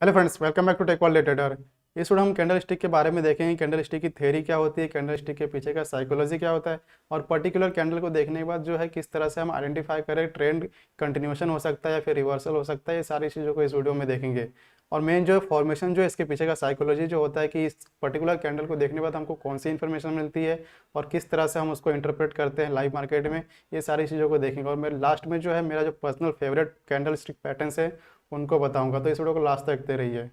Hello friends, welcome back to tech world trader. इस video हम candle stick के बारे में देखेंगे। कैंडल स्टिक की थ्योरी क्या होती है, कैंडल स्टिक के पीछे का साइकोलॉजी क्या होता है, और पर्टिकुलर कैंडल को देखने के बाद जो है किस तरह से हम आइडेंटिफाई करें ट्रेंड कंटिन्यूशन हो सकता है या फिर रिवर्सल हो सकता है। ये सारी चीज़ों को इस वीडियो में देखेंगे। और मेन जो फॉर्मेशन जो है इसके पीछे का साइकोलॉजी जो होता है कि इस पर्टिकुलर कैंडल को देखने के बाद हमको कौन सी इन्फॉर्मेशन मिलती है और किस तरह से हम उसको इंटरप्रेट करते हैं लाइव मार्केट में, ये सारी चीज़ों को देखेंगे। और मेरे लास्ट में जो है मेरा जो personal favourite candle stick patterns है उनको बताऊंगा, तो इस वीडियो को लास्ट तक देखते रहिए।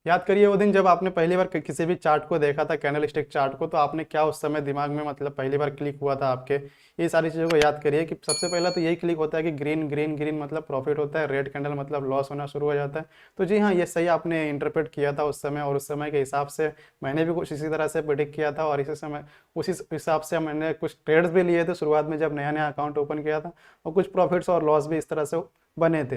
याद करिए वो दिन जब आपने पहली बार किसी भी चार्ट को देखा था, कैंडल स्टिक चार्ट को, तो आपने क्या उस समय दिमाग में मतलब पहली बार क्लिक हुआ था आपके। ये सारी चीज़ों को याद करिए कि सबसे पहला तो यही क्लिक होता है कि ग्रीन ग्रीन ग्रीन मतलब प्रॉफिट होता है, रेड कैंडल मतलब लॉस होना शुरू हो जाता है। तो जी हाँ, ये सही आपने इंटरप्रेट किया था उस समय, और उस समय के हिसाब से मैंने भी कुछ इसी तरह से प्रेडिक्ट किया था। और इसी समय उसी हिसाब से मैंने कुछ ट्रेड्स भी लिए थे शुरुआत में जब नया नया अकाउंट ओपन किया था, और कुछ प्रॉफिट्स और लॉस भी इस तरह से बने थे।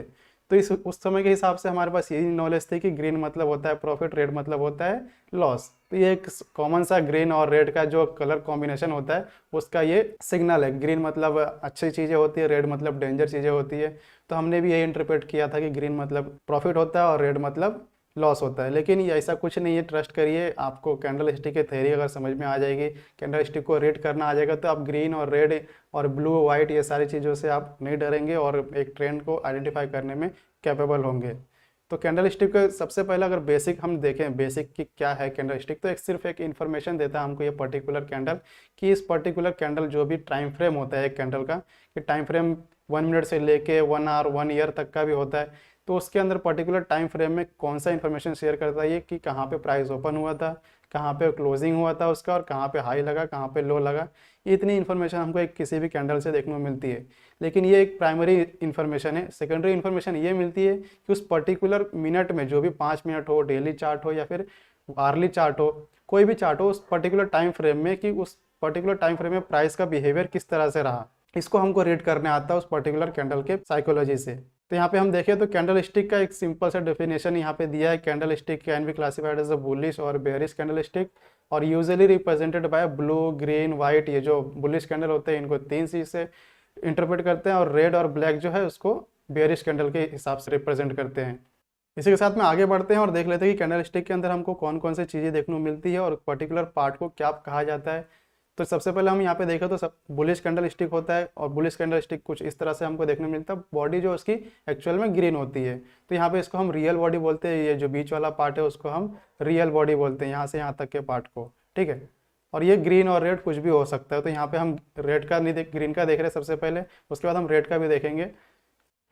तो इस उस समय के हिसाब से हमारे पास यही नॉलेज थी कि ग्रीन मतलब होता है प्रॉफिट, रेड मतलब होता है लॉस। तो ये एक कॉमन सा ग्रीन और रेड का जो कलर कॉम्बिनेशन होता है उसका ये सिग्नल है। ग्रीन मतलब अच्छी चीज़ें होती है, रेड मतलब डेंजर चीज़ें होती है। तो हमने भी यही इंटरप्रेट किया था कि ग्रीन मतलब प्रॉफिट होता है और रेड मतलब लॉस होता है। लेकिन ये ऐसा कुछ नहीं है, ट्रस्ट करिए। आपको कैंडल स्टिक की थ्योरी अगर समझ में आ जाएगी, कैंडल स्टिक को रीड करना आ जाएगा, तो आप ग्रीन और रेड और ब्लू वाइट ये सारी चीज़ों से आप नहीं डरेंगे और एक ट्रेंड को आइडेंटिफाई करने में कैपेबल होंगे। तो कैंडल स्टिक का सबसे पहले अगर बेसिक हम देखें, बेसिक की क्या है कैंडल स्टिक, तो एक सिर्फ एक इन्फॉर्मेशन देता है हमको ये पर्टिकुलर कैंडल, कि इस पर्टिकुलर कैंडल जो भी टाइम फ्रेम होता है एक कैंडल का, कि टाइम फ्रेम 1 मिनट से लेके 1 आवर 1 ईयर तक का भी होता है। तो उसके अंदर पर्टिकुलर टाइम फ्रेम में कौन सा इन्फॉर्मेशन शेयर करता है ये, कि कहाँ पे प्राइस ओपन हुआ था, कहाँ पे क्लोजिंग हुआ था उसका, और कहाँ पे हाई लगा, कहाँ पे लो लगा। इतनी इन्फॉर्मेशन हमको एक किसी भी कैंडल से देखने को मिलती है। लेकिन ये एक प्राइमरी इन्फॉर्मेशन है। सेकेंडरी इन्फॉर्मेशन ये मिलती है कि उस पर्टिकुलर मिनट में, जो भी 5 मिनट हो, डेली चार्ट हो या फिर आर्ली चार्ट हो, कोई भी चार्ट हो, उस पर्टिकुलर टाइम फ्रेम में, कि उस पर्टिकुलर टाइम फ्रेम में प्राइस का बिहेवियर किस तरह से रहा, इसको हमको रीड करने आता है उस पर्टिकुलर कैंडल के साइकोलॉजी से। तो यहाँ पे हम देखें तो कैंडल स्टिक का एक सिंपल सा डेफिनेशन यहाँ पे दिया है। Candlestick can be classified as a bullish और बेयरिश कैंडल स्टिक, और usually represented by blue, green, white. ये जो बुलिश कैंडल होते हैं इनको 3 चीज से इंटरप्रेट करते हैं, और रेड और ब्लैक जो है उसको बेयरिश कैंडल के हिसाब से रिप्रेजेंट करते हैं। इसी के साथ में आगे बढ़ते हैं और देख लेते हैं कि कैंडल स्टिक के अंदर हमको कौन कौन सी चीज़ें देखने को मिलती है और पर्टिकुलर पार्ट को क्या कहा जाता है। तो सबसे पहले हम यहाँ पे देखें तो सब बुलिश कैंडल स्टिक होता है, और बुलिश कैंडल स्टिक कुछ इस तरह से हमको देखने को मिलता है। बॉडी जो उसकी एक्चुअल में ग्रीन होती है, तो यहाँ पे इसको हम रियल बॉडी बोलते हैं। ये जो बीच वाला पार्ट है उसको हम रियल बॉडी बोलते हैं, यहाँ से यहाँ तक के पार्ट को, ठीक है। और ये ग्रीन और रेड कुछ भी हो सकता है। तो यहाँ पे हम रेड का नहीं देख, ग्रीन का देख रहे हैं सबसे पहले, उसके बाद हम रेड का भी देखेंगे।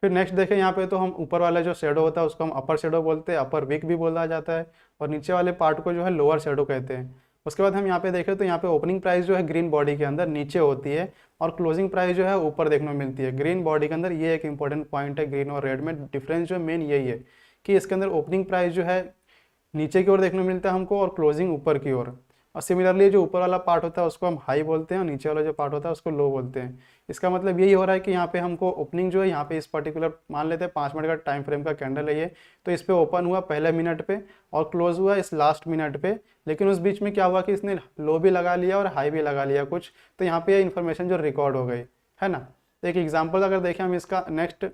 फिर नेक्स्ट देखें यहाँ पे, तो हम ऊपर वाला जो शेडो होता है उसको हम अपर शेडो बोलते हैं, अपर विक भी बोला जाता है, और नीचे वाले पार्ट को जो है लोअर शेडो कहते हैं। उसके बाद हम यहाँ पे देखें तो यहाँ पे ओपनिंग प्राइस जो है ग्रीन बॉडी के अंदर नीचे होती है, और क्लोजिंग प्राइस जो है ऊपर देखने को मिलती है ग्रीन बॉडी के अंदर। ये एक इंपॉर्टेंट पॉइंट है, ग्रीन और रेड में डिफरेंस जो मेन यही है कि इसके अंदर ओपनिंग प्राइस जो है नीचे की ओर देखने को मिलता है हमको, और क्लोजिंग ऊपर की ओर। और सिमिलरली जो ऊपर वाला पार्ट होता है उसको हम हाई बोलते हैं, और नीचे वाला जो पार्ट होता है उसको लो बोलते हैं। इसका मतलब यही हो रहा है कि यहाँ पे हमको ओपनिंग जो है, यहाँ पे इस पर्टिकुलर मान लेते हैं 5 मिनट का टाइम फ्रेम का कैंडल है ये, तो इस पे ओपन हुआ पहले मिनट पे और क्लोज हुआ इस लास्ट मिनट पे। लेकिन उस बीच में क्या हुआ कि इसने लो भी लगा लिया और हाई भी लगा लिया कुछ, तो यहाँ पे ये इन्फॉर्मेशन जो रिकॉर्ड हो गई है ना। तो एक एग्जाम्पल अगर देखें हम इसका नेक्स्ट,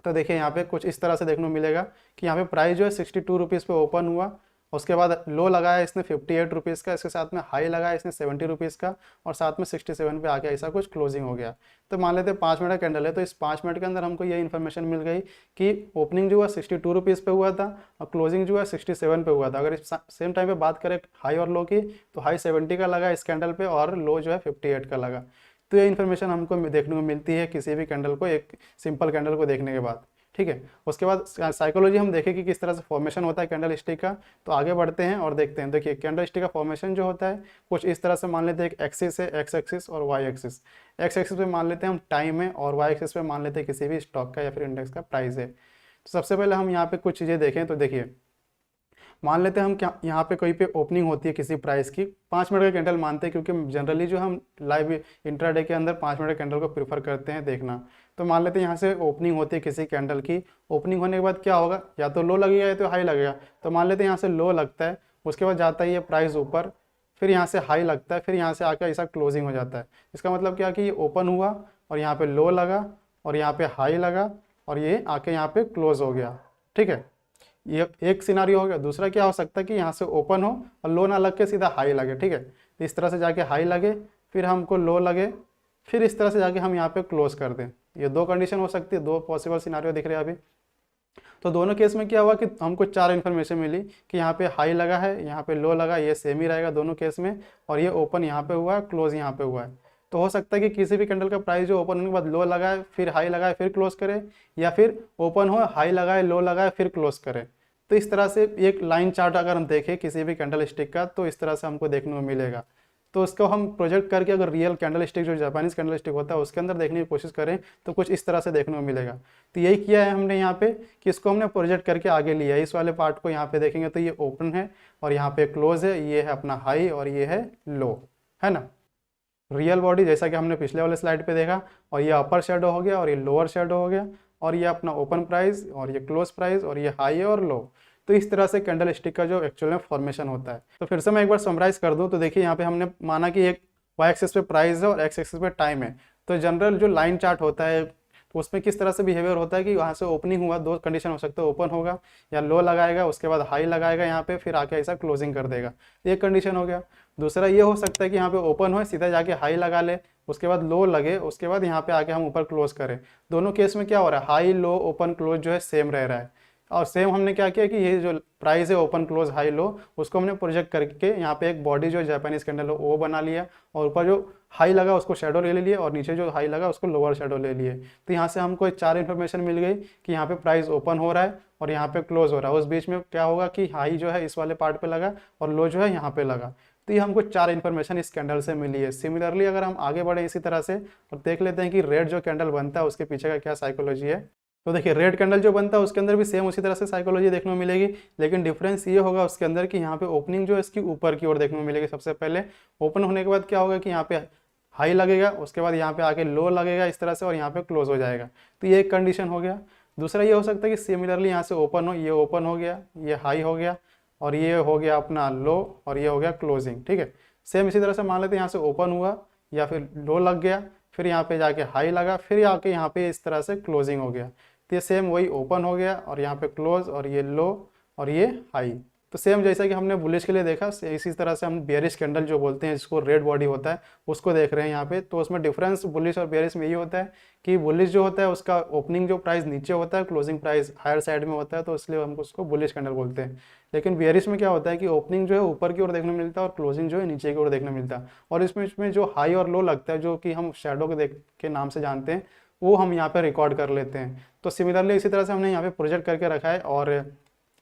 तो देखिए यहाँ पे कुछ इस तरह से देखने को मिलेगा कि यहाँ पे प्राइस जो है 62 रुपीज़ पे ओपन हुआ, उसके बाद लो लगाया इसने 58 रुपीज़ का, इसके साथ में हाई लगाया इसने 70 रुपीज़ का, और साथ में 67 पे आके ऐसा कुछ क्लोजिंग हो गया। तो मान लेते हैं 5 मिनट का कैंडल है, तो इस 5 मिनट के अंदर हमको ये इन्फॉर्मेशन मिल गई कि ओपनिंग जो हुआ 62 रुपीज़ पे हुआ था, और क्लोजिंग जो है 67 पे हुआ था। अगर इस सेम टाइम पे बात करें हाई और लो की, तो हाई 70 का लगा इस कैंडल पे, और लो जो है 58 का लगा। तो ये इन्फॉर्मेशन हमको देखने को मिलती है किसी भी कैंडल को, एक सिंपल कैंडल को देखने के बाद, ठीक है। उसके बाद साइकोलॉजी हम देखें कि किस तरह से फॉर्मेशन होता है कैंडल स्टिक का। तो आगे बढ़ते हैं और देखते हैं। देखिए कैंडल स्टिक का फॉर्मेशन जो होता है कुछ इस तरह से मान लेते हैं, एक एक्सिस है, एक्स एक्सिस और वाई एक्सिस। एक्स एक्सिस पे मान लेते हैं हम टाइम है, और वाई एक्सिस पे मान लेते हैं किसी भी स्टॉक का या फिर इंडेक्स का प्राइस है। तो सबसे पहले हम यहाँ पे कुछ चीज़ें देखें, तो देखिए मान लेते हैं हम क्या, यहाँ पे कोई पे ओपनिंग होती है किसी प्राइस की, 5 मिनट का कैंडल मानते हैं, क्योंकि जनरली जो हम लाइव इंट्राडे के अंदर 5 मिनट का कैंडल को प्रीफर करते हैं देखना। तो मान लेते हैं यहाँ से ओपनिंग होती है किसी कैंडल की, ओपनिंग होने के बाद क्या होगा, या तो लो लगेगा या तो हाई लगेगा। तो मान लेते हैं यहाँ से लो लगता है, उसके बाद जाता है ये प्राइस ऊपर, फिर यहाँ से हाई लगता है, फिर यहाँ से आकर ऐसा क्लोजिंग हो जाता है। इसका मतलब क्या कि ये ओपन हुआ और यहाँ पे लो लगा और यहाँ पे हाई लगा और ये आके यहाँ पे क्लोज हो गया, ठीक है। ये एक सिनारियो हो गया। दूसरा क्या हो सकता है कि यहाँ से ओपन हो और लो ना लग के सीधा हाई लगे, ठीक है। तो इस तरह से जाके हाई लगे, फिर हमको लो लगे, फिर इस तरह से जाके हम यहाँ पे क्लोज कर दें। ये दो कंडीशन हो सकती है, दो पॉसिबल सिनारियो दिख रहे हैं अभी। तो दोनों केस में क्या हुआ कि हमको चार इन्फॉर्मेशन मिली कि यहाँ पे हाई लगा है, यहाँ पे लो लगा, ये सेम ही रहेगा दोनों केस में, और ये ओपन यहाँ पे हुआ है, क्लोज यहाँ पे हुआ है। तो हो सकता है कि किसी भी कैंडल का प्राइस जो ओपन होने के बाद लो लगाए, फिर हाई लगाए, फिर क्लोज करे, या फिर ओपन हो, हाई लगाए, लो लगाए, फिर क्लोज करे। तो इस तरह से एक लाइन चार्ट अगर हम देखें किसी भी कैंडल स्टिक का, तो इस तरह से हमको देखने को मिलेगा। तो उसको हम प्रोजेक्ट करके अगर रियल कैंडल स्टिक जो जापानीज कैंडल स्टिक होता है उसके अंदर देखने की कोशिश करें तो कुछ इस तरह से देखने को मिलेगा। तो यही किया है हमने यहाँ पे कि इसको हमने प्रोजेक्ट करके आगे लिया है। इस वाले पार्ट को यहाँ पे देखेंगे तो ये ओपन है और यहाँ पे क्लोज है, ये है अपना हाई और ये है लो, है ना। रियल बॉडी जैसा कि हमने पिछले वाले स्लाइड पे देखा, और ये अपर शेडो हो गया और ये लोअर शेडो हो गया, और ये अपना ओपन प्राइस और ये क्लोज प्राइस और ये हाई और लो। तो इस तरह से कैंडल स्टिक का जो एक्चुअल में फॉर्मेशन होता है। तो फिर से मैं एक बार समराइज कर दूं तो देखिए यहाँ पे हमने माना कि एक वाई एक्सिस पे प्राइस है और एक्स एक्सिस पे टाइम है। तो जनरल जो लाइन चार्ट होता है तो उसमें किस तरह से बिहेवियर होता है कि वहाँ से ओपनिंग हुआ, दो कंडीशन हो सकता है, ओपन होगा या लो लगाएगा, उसके बाद हाई लगाएगा यहाँ पे, फिर आके ऐसा क्लोजिंग कर देगा, एक कंडीशन हो गया। दूसरा ये हो सकता है कि यहाँ पे ओपन हो, सीधा जाके हाई लगा ले, उसके बाद लो लगे, उसके बाद यहाँ पे आके हम ऊपर क्लोज करें। दोनों केस में क्या हो रहा है, हाई लो ओपन क्लोज जो है सेम रह रहा है। और सेम हमने क्या किया कि ये जो प्राइस है ओपन क्लोज हाई लो, उसको हमने प्रोजेक्ट करके यहाँ पे एक बॉडी जो जापानीज कैंडल हो वो बना लिया, और ऊपर जो हाई लगा उसको शेडो ले लिए, और नीचे जो हाई लगा उसको लोअर शेडो ले लिए। तो यहाँ से हमको चार इन्फॉर्मेशन मिल गई कि यहाँ पे प्राइस ओपन हो रहा है और यहाँ पे क्लोज हो रहा है। उस बीच में क्या होगा कि हाई जो है इस वाले पार्ट पे लगा और लो जो है यहाँ पे लगा। तो ये हमको चार इन्फॉर्मेशन इस कैंडल से मिली है। सिमिलरली अगर हम आगे बढ़े इसी तरह से और देख लेते हैं कि रेड जो कैंडल बनता है उसके पीछे का क्या साइकोलॉजी है। तो देखिए रेड कैंडल जो बनता है उसके अंदर भी सेम उसी तरह से साइकोलॉजी देखने को मिलेगी, लेकिन डिफरेंस ये होगा उसके अंदर कि यहाँ पे ओपनिंग जो है इसकी ऊपर की ओर देखने को मिलेगी। सबसे पहले ओपन होने के बाद क्या होगा कि यहाँ पे हाई लगेगा, उसके बाद यहाँ पे आके लो लगेगा इस तरह से, और यहाँ पे क्लोज हो जाएगा। तो ये एक कंडीशन हो गया। दूसरा ये हो सकता है कि सिमिलरली यहाँ से ओपन हो, ये ओपन हो गया, ये हाई हो गया, और ये हो गया अपना लो, और ये हो गया क्लोजिंग, ठीक है। सेम इसी तरह से मान लेते हैं यहाँ से ओपन हुआ या फिर लो लग गया, फिर यहाँ पे जाके हाई लगा, फिर आके यहाँ पे इस तरह से क्लोजिंग हो गया। तो ये सेम वही ओपन हो गया और यहाँ पे क्लोज, और ये लो और ये हाई। तो सेम जैसा कि हमने बुलिश के लिए देखा, इसी तरह से हम बेयरिश कैंडल जो बोलते हैं जिसको रेड बॉडी होता है उसको देख रहे हैं यहाँ पे। तो उसमें डिफरेंस बुलिश और बेयरिश में यही होता है कि बुलिश जो होता है उसका ओपनिंग जो प्राइस नीचे होता है, क्लोजिंग प्राइस हायर साइड में होता है, तो इसलिए हम उसको बुलिश कैंडल बोलते हैं। लेकिन बेयरिश में क्या होता है कि ओपनिंग जो है ऊपर की ओर देखने को मिलता है और क्लोजिंग जो है नीचे की ओर देखने को मिलता है, और इसमें जो हाई और लो लगता है जो कि हम शेडो के नाम से जानते हैं वो हम यहाँ पे रिकॉर्ड कर लेते हैं। तो सिमिलरली इसी तरह से हमने यहाँ पे प्रोजेक्ट करके रखा है और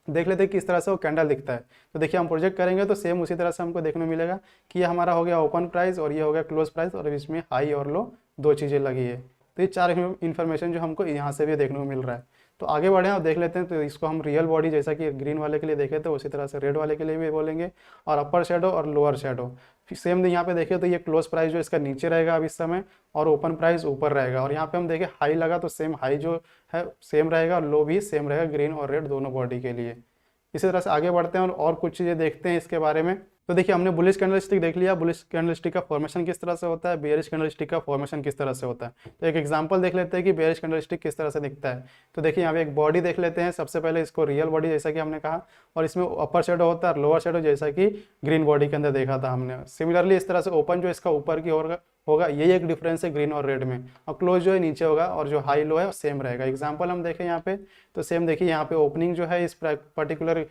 देख लेते हैं किस तरह से वो कैंडल दिखता है। तो देखिए हम प्रोजेक्ट करेंगे तो सेम उसी तरह से हमको देखने मिलेगा कि ये हमारा हो गया ओपन प्राइस और ये हो गया क्लोज प्राइस, और इसमें हाई और लो दो चीज़ें लगी है। तो ये चार इन्फॉर्मेशन जो हमको यहाँ से भी देखने को मिल रहा है। तो आगे बढ़े और देख लेते हैं। तो इसको हम रियल बॉडी जैसा कि ग्रीन वाले के लिए देखे थे उसी तरह से रेड वाले के लिए भी बोलेंगे, और अपर शेडो और लोअर शेडो सेम यहाँ पे देखें तो ये क्लोज प्राइस जो इसका नीचे रहेगा अब इस समय, और ओपन प्राइस ऊपर रहेगा। और यहाँ पे हम देखें हाई लगा तो सेम हाई जो है सेम रहेगा और लो भी सेम रहेगा, ग्रीन और रेड दोनों बॉडी के लिए। इसी तरह से आगे बढ़ते हैं और कुछ चीज़ें देखते हैं इसके बारे में। तो देखिए हमने बुलिश कैंडलस्टिक देख लिया, बुलिश कैंडलस्टिक का फॉर्मेशन किस तरह से होता है, बेयरिश कैंडलस्टिक का फॉर्मेशन किस तरह से होता है। तो एक एग्जांपल देख लेते हैं कि बेयरिश कैंडलस्टिक किस तरह से दिखता है। तो देखिए यहाँ पे एक बॉडी देख लेते हैं। सबसे पहले इसको रियल बॉडी जैसा कि हमने कहा, और इसमें अपर शेडो होता है और लोअर शेडो जैसा कि ग्रीन बॉडी के अंदर देखा था हमने। सिमिलरली इस तरह से ओपन जो इसका ऊपर की ओर होगा, यही एक डिफरेंस है ग्रीन और रेड में, और क्लोज जो है नीचे होगा, और जो हाई लो है सेम रहेगा। एग्जाम्पल हम देखें यहाँ पे तो सेम देखिए यहाँ पे ओपनिंग जो है इस पर्टिकुलर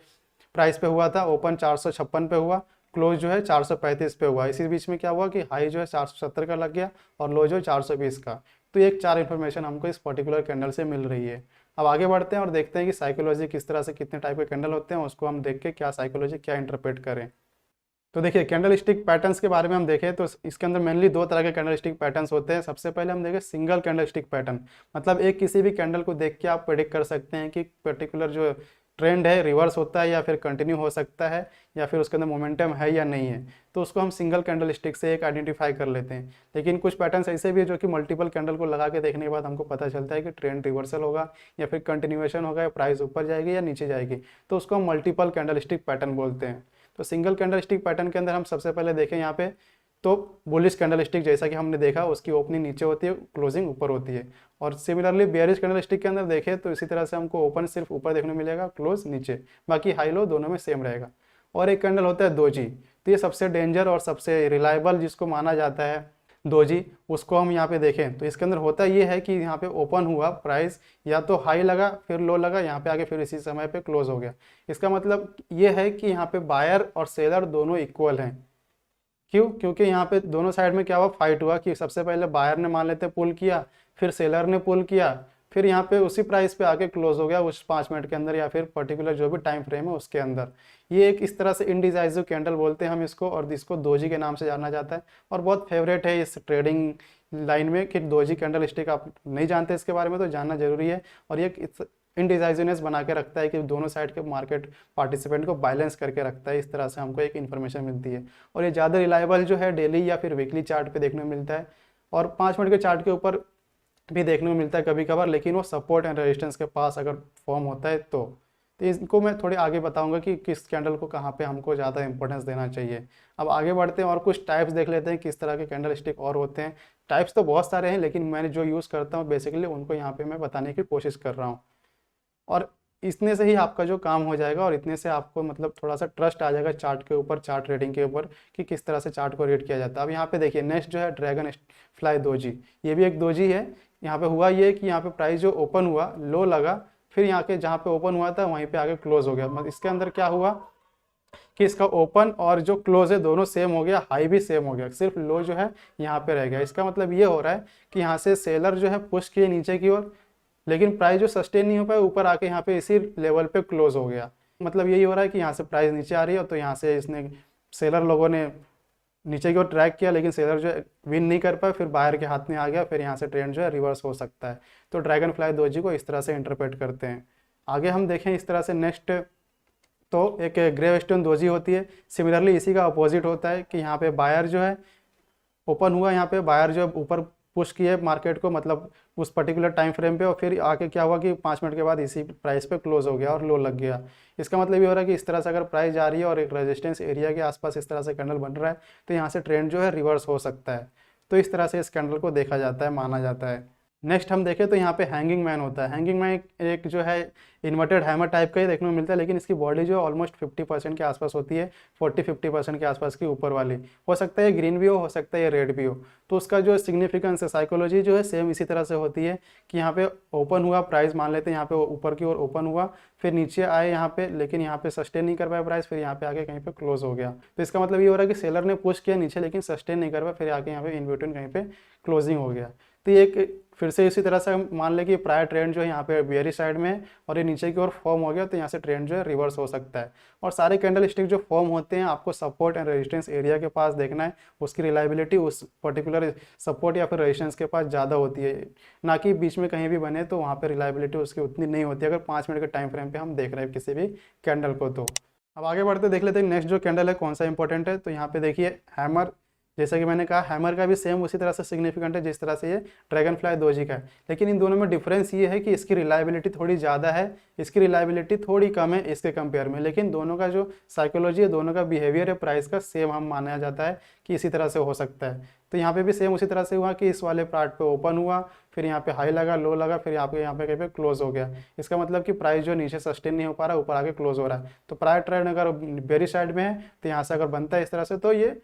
प्राइस पे हुआ था, ओपन 456 पे हुआ, क्लोज जो है 435 पे हुआ। इसी बीच में क्या हुआ कि हाई जो है 470 का लग गया और लो जो है 420 का। तो एक चार इन्फॉर्मेशन हमको इस पर्टिकुलर कैंडल से मिल रही है। अब आगे बढ़ते हैं और देखते हैं कि साइकोलॉजी किस तरह से, कितने टाइप के कैंडल होते हैं उसको हम देख के क्या साइकोलॉजी क्या इंटरप्रेट करें। तो देखिए कैंडल स्टिक पैटर्न्स के बारे में हम देखें तो इसके अंदर मेनली दो तरह के कैंडल स्टिक पैटर्न्स होते हैं। सबसे पहले हम देखें सिंगल कैंडल स्टिक पैटर्न, मतलब एक किसी भी कैंडल को देख के आप प्रेडिक्ट कर सकते हैं कि पर्टिकुलर जो ट्रेंड है रिवर्स होता है या फिर कंटिन्यू हो सकता है, या फिर उसके अंदर मोमेंटम है या नहीं है। तो उसको हम सिंगल कैंडल स्टिक से एक आइडेंटिफाई कर लेते हैं। लेकिन कुछ पैटर्न्स ऐसे भी है जो कि मल्टीपल कैंडल को लगा के देखने के बाद हमको पता चलता है कि ट्रेंड रिवर्सल होगा या फिर कंटिन्यूएशन होगा, या प्राइस ऊपर जाएगी या नीचे जाएगी। तो उसको हम मल्टीपल कैंडल स्टिक पैटर्न बोलते हैं। तो सिंगल कैंडल स्टिक पैटर्न के अंदर हम सबसे पहले देखें यहाँ पे तो बुलिश कैंडलस्टिक जैसा कि हमने देखा उसकी ओपनिंग नीचे होती है, क्लोजिंग ऊपर होती है। और सिमिलरली बेयरिश कैंडलस्टिक के अंदर देखें तो इसी तरह से हमको ओपन सिर्फ ऊपर देखने को मिलेगा, क्लोज नीचे, बाकी हाई लो दोनों में सेम रहेगा। और एक कैंडल होता है दोजी, तो ये सबसे डेंजर और सबसे रिलायबल जिसको माना जाता है दोजी, उसको हम यहाँ पे देखें तो इसके अंदर होता ये है कि यहाँ पे ओपन हुआ, प्राइस या तो हाई लगा फिर लो लगा, यहाँ पे आके फिर इसी समय पे क्लोज हो गया। इसका मतलब ये है कि यहाँ पे बायर और सेलर दोनों इक्वल हैं। क्यों? क्योंकि यहाँ पे दोनों साइड में क्या हुआ, फाइट हुआ कि सबसे पहले बायर ने मान लेते पुल किया, फिर सेलर ने पुल किया, फिर यहाँ पे उसी प्राइस पे आके क्लोज हो गया उस 5 मिनट के अंदर या फिर पर्टिकुलर जो भी टाइम फ्रेम है उसके अंदर। ये एक इस तरह से इनडिसाइसिव कैंडल बोलते हैं हम इसको, और इसको दोजी के नाम से जाना जाता है और बहुत फेवरेट है इस ट्रेडिंग लाइन में कि दोजी कैंडल स्टिक। आप नहीं जानते इसके बारे में तो जानना जरूरी है। और ये इनडिसाइसिवनेस बना के रखता है कि दोनों साइड के मार्केट पार्टिसिपेंट को बैलेंस करके रखता है। इस तरह से हमको एक इन्फॉर्मेशन मिलती है और ये ज़्यादा रिलायबल जो है डेली या फिर वीकली चार्ट पे देखने को मिलता है और 5 मिनट के चार्ट के ऊपर भी देखने को मिलता है कभी कभार, लेकिन वो सपोर्ट एंड रेजिस्टेंस के पास अगर फॉर्म होता है तो इसको मैं थोड़ी आगे बताऊंगा कि किस कैंडल को कहाँ पे हमको ज़्यादा इंपॉर्टेंस देना चाहिए। अब आगे बढ़ते हैं और कुछ टाइप्स देख लेते हैं किस तरह के कैंडल स्टिक और होते हैं। टाइप्स तो बहुत सारे हैं लेकिन मैंने जो यूज़ करता हूँ बेसिकली उनको यहाँ पे मैं बताने की कोशिश कर रहा हूँ और इतने से ही आपका जो काम हो जाएगा और इतने से आपको मतलब थोड़ा सा ट्रस्ट आ जाएगा चार्ट के ऊपर, चार्ट रीडिंग के ऊपर कि किस तरह से चार्ट को रीड किया जाता है। अब यहाँ पे देखिए नेक्स्ट जो है ड्रैगन फ्लाई दोजी, ये भी एक दोजी है। यहाँ पे हुआ ये कि यहाँ पे प्राइस जो ओपन हुआ, लो लगा, फिर यहाँ के जहाँ पे ओपन हुआ था वहीं पे आगे क्लोज हो गया। मतलब इसके अंदर क्या हुआ कि इसका ओपन और जो क्लोज है दोनों सेम हो गया, हाई भी सेम हो गया, सिर्फ लो जो है यहाँ पे रह गया। इसका मतलब ये हो रहा है कि यहाँ से सेलर जो है पुश किए नीचे की ओर, लेकिन प्राइस जो सस्टेन नहीं हो पाया ऊपर आके यहाँ पे इसी लेवल पे क्लोज हो गया। मतलब यही हो रहा है कि यहाँ से प्राइस नीचे आ रही है तो यहाँ से इसने सेलर लोगों ने नीचे की ओर ट्रैक किया, लेकिन सेलर जो है विन नहीं कर पाया, फिर बायर के हाथ में आ गया, फिर यहाँ से ट्रेंड जो है रिवर्स हो सकता है। तो ड्रैगन फ्लाई दोजी को इस तरह से इंटरप्रेट करते हैं। आगे हम देखें इस तरह से नेक्स्ट, तो एक ग्रे स्टोन दोजी होती है। सिमिलरली इसी का अपोजिट होता है कि यहाँ पे बायर जो है ओपन हुआ, यहाँ पे बायर जो ऊपर पुश किए मार्केट को, मतलब उस पर्टिकुलर टाइम फ्रेम पे, और फिर आके क्या हुआ कि 5 मिनट के बाद इसी प्राइस पे क्लोज हो गया और लो लग गया। इसका मतलब ये हो रहा है कि इस तरह से अगर प्राइस जा रही है और एक रेजिस्टेंस एरिया के आसपास इस तरह से कैंडल बन रहा है तो यहाँ से ट्रेंड जो है रिवर्स हो सकता है। तो इस तरह से इस कैंडल को देखा जाता है, माना जाता है। नेक्स्ट हम देखें तो यहाँ पे हैंगिंग मैन होता है। हैंगिंग मैन एक जो है इन्वर्टेड हैमर टाइप का ही देखने को मिलता है, लेकिन इसकी बॉडी जो है ऑलमोस्ट 50% के आसपास होती है, 40-50% के आसपास की ऊपर वाली। हो सकता है ग्रीन भी हो सकता है ये रेड भी हो। तो उसका जो सिग्निफिकेंस है, साइकोलॉजी जो है सेम इसी तरह से होती है कि यहाँ पे ओपन हुआ, प्राइस मान लेते हैं यहाँ पे ऊपर की ओर ओपन हुआ, फिर नीचे आए यहाँ पे, लेकिन यहाँ पे सस्टेन नहीं कर पाया प्राइस, फिर यहाँ पे आके कहीं पे क्लोज हो गया। तो इसका मतलब ये हो रहा है कि सेलर ने पुश किया नीचे लेकिन सस्टेन नहीं कर पाया, फिर आके यहाँ पे इन बिटवीन कहीं पे क्लोजिंग हो गया। तो ये एक फिर से इसी तरह से हम मान लें कि प्रायर ट्रेंड जो है यहाँ पे बेयरिश साइड में है और ये नीचे की ओर फॉर्म हो गया, तो यहाँ से ट्रेंड जो है रिवर्स हो सकता है। और सारे कैंडल स्टिक जो फॉर्म होते हैं आपको सपोर्ट एंड रेजिस्टेंस एरिया के पास देखना है, उसकी रिलायबिलिटी उस पर्टिकुलर सपोर्ट या फिर रेजिस्टेंस के पास ज़्यादा होती है, ना कि बीच में कहीं भी बने तो वहाँ पर रिलायबिलिटी उसकी उतनी नहीं होती अगर 5 मिनट के टाइम फ्रेम पर हम देख रहे हैं किसी भी कैंडल को। तो अब आगे बढ़ते देख लेते हैं नेक्स्ट जो कैंडल है कौन सा इंपॉर्टेंट है। तो यहाँ पे देखिए हैमर, जैसा कि मैंने कहा हैमर का भी सेम उसी तरह से सिग्निफिकेंट है जिस तरह से ये ड्रैगन फ्लाई दोजी का है, लेकिन इन दोनों में डिफरेंस ये है कि इसकी रिलायबिलिटी थोड़ी ज़्यादा है, इसकी रिलायबिलिटी थोड़ी कम है इसके कंपेयर में। लेकिन दोनों का जो साइकोलॉजी है, दोनों का बिहेवियर है प्राइस का सेम हम माना जाता है कि इसी तरह से हो सकता है। तो यहाँ पे भी सेम उसी तरह से हुआ कि इस वाले पार्ट पे ओपन हुआ, फिर यहाँ पे हाई लगा, लो लगा, फिर यहाँ पे कहीं पे क्लोज हो गया। इसका मतलब कि प्राइस जो नीचे सस्टेन नहीं हो पा रहा, ऊपर आके क्लोज हो रहा है। तो प्रायर ट्रेंड अगर बेरी साइड में है तो यहाँ से अगर बनता है इस तरह से तो ये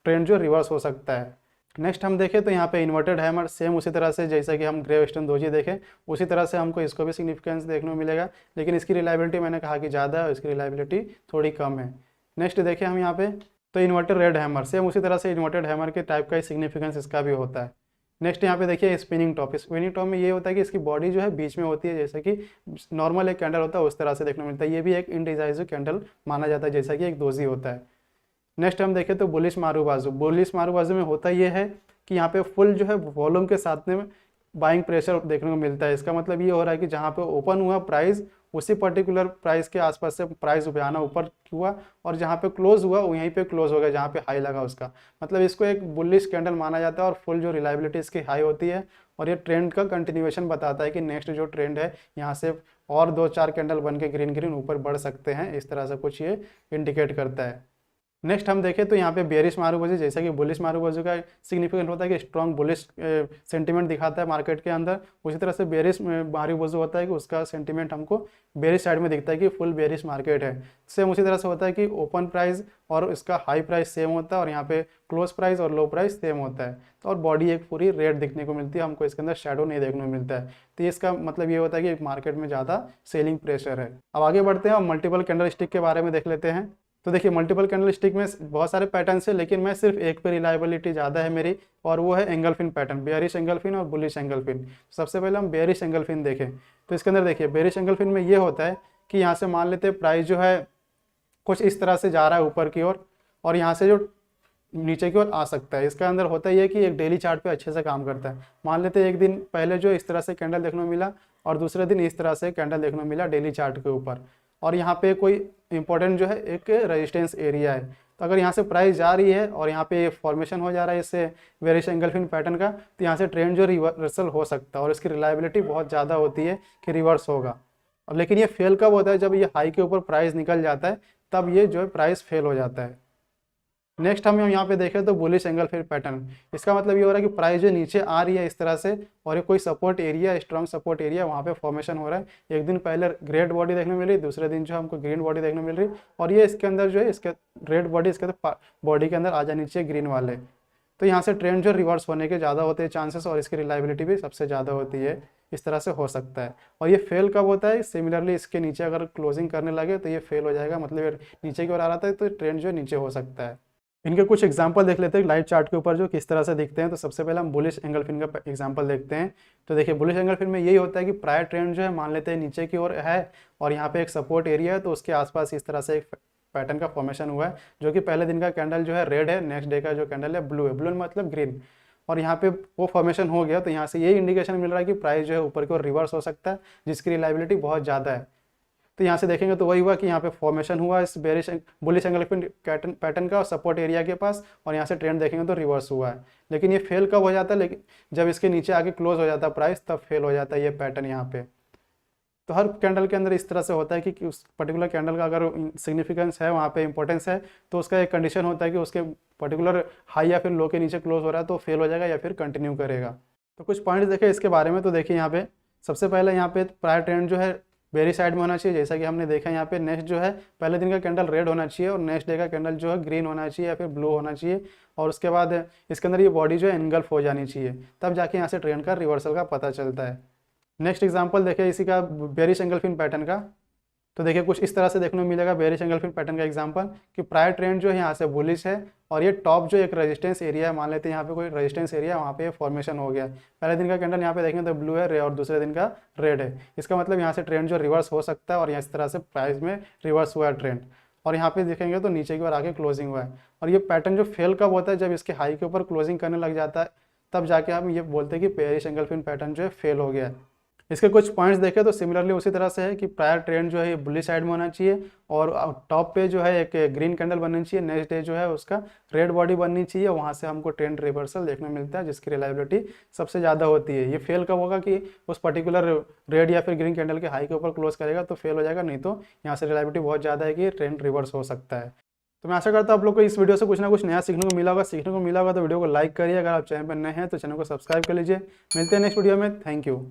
ट्रेंड जो रिवर्स हो सकता है। नेक्स्ट हम देखें तो यहाँ पे इन्वर्टेड हैमर, सेम उसी तरह से जैसा कि हम ग्रे वेस्टर्न दोजी देखें उसी तरह से हमको इसको भी सिग्निफिकेंस देखने को मिलेगा, लेकिन इसकी रिलायबिलिटी मैंने कहा कि ज़्यादा है, इसकी रिलायबिलिटी थोड़ी कम है। नेक्स्ट देखें हम यहाँ पे तो इन्वर्टेड रेड हैमर, सेम उसी तरह से इन्वर्टेड हैमर के टाइप का ही सिग्निफिकेंस इसका भी होता है। नेक्स्ट यहाँ पे देखिए स्पिनिंग टॉप। स्पिनिंग टॉप में ये होता है कि इसकी बॉडी जो है बीच में होती है, जैसे कि नॉर्मल एक कैंडल होता है उस तरह से देखने को मिलता है। ये भी एक इनडिसाइसिव कैंडल माना जाता है जैसा कि एक दोजी होता है। नेक्स्ट हम देखें तो बुलिश मारू बाजू। बुलिश मारू बाजू में होता ये है कि यहाँ पे फुल जो है वॉल्यूम के साथ में बाइंग प्रेशर देखने को मिलता है। इसका मतलब ये हो रहा है कि जहाँ पे ओपन हुआ प्राइस, उसी पर्टिकुलर प्राइस के आसपास से प्राइस बयाना ऊपर हुआ और जहाँ पे क्लोज हुआ वहीं पे क्लोज हो गया जहाँ पे हाई लगा उसका। मतलब इसको एक बुलिश कैंडल माना जाता है और फुल जो रिलायबिलिटी इसकी हाई होती है और ये ट्रेंड का कंटिन्यूएशन बताता है कि नेक्स्ट जो ट्रेंड है यहाँ से और 2-4 कैंडल बन के ग्रीन ऊपर बढ़ सकते हैं। इस तरह से कुछ ये इंडिकेट करता है। नेक्स्ट हम देखें तो यहाँ पे बेरिश मारूबाजी, जैसा कि बुलिश मारूबाजी का सिग्निफिकेंट होता है कि स्ट्रॉन्ग बुलिश सेंटीमेंट दिखाता है मार्केट के अंदर, उसी तरह से बेरिश मारूबाजी होता है कि उसका सेंटीमेंट हमको बेरिश साइड में दिखता है कि फुल बेरिश मार्केट है। सेम उसी तरह से होता है कि ओपन प्राइस और इसका हाई प्राइस सेम होता है और यहाँ पे क्लोज प्राइस और लो प्राइस सेम होता है, तो और बॉडी एक पूरी रेड दिखने को मिलती है, हमको इसके अंदर शेडो नहीं देखने को मिलता है। तो ये इसका मतलब ये होता है कि मार्केट में ज़्यादा सेलिंग प्रेशर है। अब आगे बढ़ते हैं और मल्टीपल कैंडल स्टिक के बारे में देख लेते हैं। तो देखिए मल्टीपल कैंडल स्टिक में बहुत सारे पैटर्न्स है, लेकिन मैं सिर्फ एक पे रिलायबिलिटी ज़्यादा है मेरी, और वो है एंगलफिन पैटर्न, बेयरिश एंगलफिन और बुलिश एंगलफिन। सबसे पहले हम बेयरिश एंगलफिन देखें तो इसके अंदर देखिए बेयरिश एंगलफिन में ये होता है कि यहाँ से मान लेते हैं प्राइस जो है कुछ इस तरह से जा रहा है ऊपर की ओर और यहाँ से जो नीचे की ओर आ सकता है। इसका अंदर होता ही है कि एक डेली चार्ट पे अच्छे से काम करता है। मान लेते हैं एक दिन पहले जो इस तरह से कैंडल देखने को मिला और दूसरे दिन इस तरह से कैंडल देखने को मिला डेली चार्ट के ऊपर, और यहाँ पे कोई इंपॉर्टेंट जो है एक रेजिस्टेंस एरिया है। तो अगर यहाँ से प्राइस जा रही है और यहाँ पे फॉर्मेशन हो जा रहा है इससे बेयरिश एंगलफिन पैटर्न का, तो यहाँ से ट्रेंड जो रिवर्सल हो सकता है और इसकी रिलायबिलिटी बहुत ज़्यादा होती है कि रिवर्स होगा। और लेकिन ये फेल कब होता है, जब ये हाई के ऊपर प्राइस निकल जाता है, तब ये जो है प्राइस फेल हो जाता है। नेक्स्ट हम यहाँ पे देखें तो बुलिश एंगलफिन पैटर्न, इसका मतलब ये हो रहा है कि प्राइस जो नीचे आ रही है इस तरह से और ये कोई support area, strong support area वहाँ पे फॉर्मेशन हो रहा है। एक दिन पहले रेड बॉडी देखने मिल रही, दूसरे दिन जो हमको ग्रीन बॉडी देखने मिल रही, और ये इसके अंदर जो है इसके रेड बॉडी इसके बॉडी के अंदर आ जानी चाहिए ग्रीन वाले। तो यहाँ से ट्रेंड जो रिवर्स होने के ज़्यादा होते हैं चांसेस और इसकी रिलायबिलिटी भी सबसे ज़्यादा होती है। इस तरह से हो सकता है। और ये फेल कब होता है, सिमिलरली इसके नीचे अगर क्लोजिंग करने लगे तो ये फेल हो जाएगा, मतलब ये नीचे की ओर आ रहा था तो ट्रेंड जो नीचे हो सकता है। इनके कुछ एग्जांपल देख लेते हैं लाइव चार्ट के ऊपर जो किस तरह से दिखते हैं। तो सबसे पहले हम बुलिश एंगलफिन का एग्जांपल देखते हैं। तो देखिए बुलिश एंगलफिन में यही होता है कि प्रायर ट्रेंड जो है मान लेते हैं नीचे की ओर है और यहाँ पे एक सपोर्ट एरिया है, तो उसके आसपास इस तरह से एक पैटर्न का फॉर्मेशन हुआ है, जो कि पहले दिन का कैंडल जो है रेड है, नेक्स्ट डे का जो कैंडल है ब्लू है, ब्लू मतलब ग्रीन, और यहाँ पे वो फॉर्मेशन हो गया। तो यहाँ से यही इंडिकेशन मिल रहा है कि प्राइस जो है ऊपर की ओर रिवर्स हो सकता है, जिसकी रिलायबिलिटी बहुत ज़्यादा है। तो यहाँ से देखेंगे तो वही हुआ कि यहाँ पे फॉर्मेशन हुआ इस बेरिश बुलिश एंगलफिन पैटर्न का सपोर्ट एरिया के पास, और यहाँ से ट्रेंड देखेंगे तो रिवर्स हुआ है। लेकिन ये फेल कब हो जाता है, लेकिन जब इसके नीचे आके क्लोज हो जाता है प्राइस, तब फेल हो जाता है ये पैटर्न यहाँ पे। तो हर कैंडल के अंदर इस तरह से होता है कि उस पर्टिकुलर कैंडल का अगर सिग्निफिकेंस है, वहाँ पे इंपॉर्टेंस है, तो उसका एक कंडीशन होता है कि उसके पर्टिकुलर हाई या फिर लो के नीचे क्लोज हो रहा है तो फेल हो जाएगा या फिर कंटिन्यू करेगा। तो कुछ पॉइंट्स देखें इसके बारे में। तो देखिए यहाँ पे सबसे पहले यहाँ पे प्रायर ट्रेंड जो है बेरी साइड में होना चाहिए, जैसा कि हमने देखा यहाँ पे। नेक्स्ट जो है पहले दिन का कैंडल रेड होना चाहिए और नेक्स्ट डे का कैंडल जो है ग्रीन होना चाहिए या फिर ब्लू होना चाहिए, और उसके बाद इसके अंदर ये बॉडी जो है एनगल्फ हो जानी चाहिए, तब जाके यहाँ से ट्रेंड का रिवर्सल का पता चलता है। नेक्स्ट एग्जांपल देखें इसी का बेरिश एंगलफिन पैटर्न का। तो देखिए कुछ इस तरह से देखने को मिलेगा बेरिश एंगलफिन पैटर्न का एग्जांपल कि प्रायर ट्रेंड जो है यहाँ से बुलिश है और ये टॉप जो एक रेजिस्टेंस एरिया है, मान लेते हैं यहाँ पे कोई रेजिस्टेंस एरिया, वहाँ पे फॉर्मेशन हो गया। पहले दिन का कैंडल यहाँ पे देखेंगे तो ब्लू है और दूसरे दिन का रेड है। इसका मतलब यहाँ से ट्रेंड जो रिवर्स हो सकता है और इस तरह से प्राइस में रिवर्स हुआ है ट्रेंड, और यहाँ पे देखेंगे तो नीचे की ओर आके क्लोजिंग हुआ है। और ये पैटर्न जो फेल कब होता है, जब इसके हाई के ऊपर क्लोजिंग करने लग जाता है, तब जाके हम ये बोलते हैं कि बेरिश एंगलफिन पैटर्न जो है फेल हो गया है। इसके कुछ पॉइंट्स देखें तो सिमिलरली उसी तरह से है कि प्रायर ट्रेंड जो है ये बुलिश साइड में होना चाहिए और टॉप पे जो है एक ग्रीन कैंडल बननी चाहिए, नेक्स्ट डे जो है उसका रेड बॉडी बननी चाहिए, वहाँ से हमको ट्रेंड रिवर्सल देखने मिलता है जिसकी रिलायबिलिटी सबसे ज़्यादा होती है। ये फेल कब होगा कि उस पर्टिकुलर रेड या फिर ग्रीन कैंडल के हाई के ऊपर क्लोज करेगा तो फेल हो जाएगा, नहीं तो यहाँ से रिलायबिलिटी बहुत ज़्यादा है कि ट्रेंड रिवर्स हो सकता है। तो मैं आशा करता हूँ आप लोग को इस वीडियो से कुछ ना कुछ नया सीखने को मिला होगा। तो वीडियो को लाइक करिए, अगर आप चैनल पर नए हैं तो चैनल को सब्सक्राइब कर लीजिए। मिलते हैं नेक्स्ट वीडियो में। Thank you.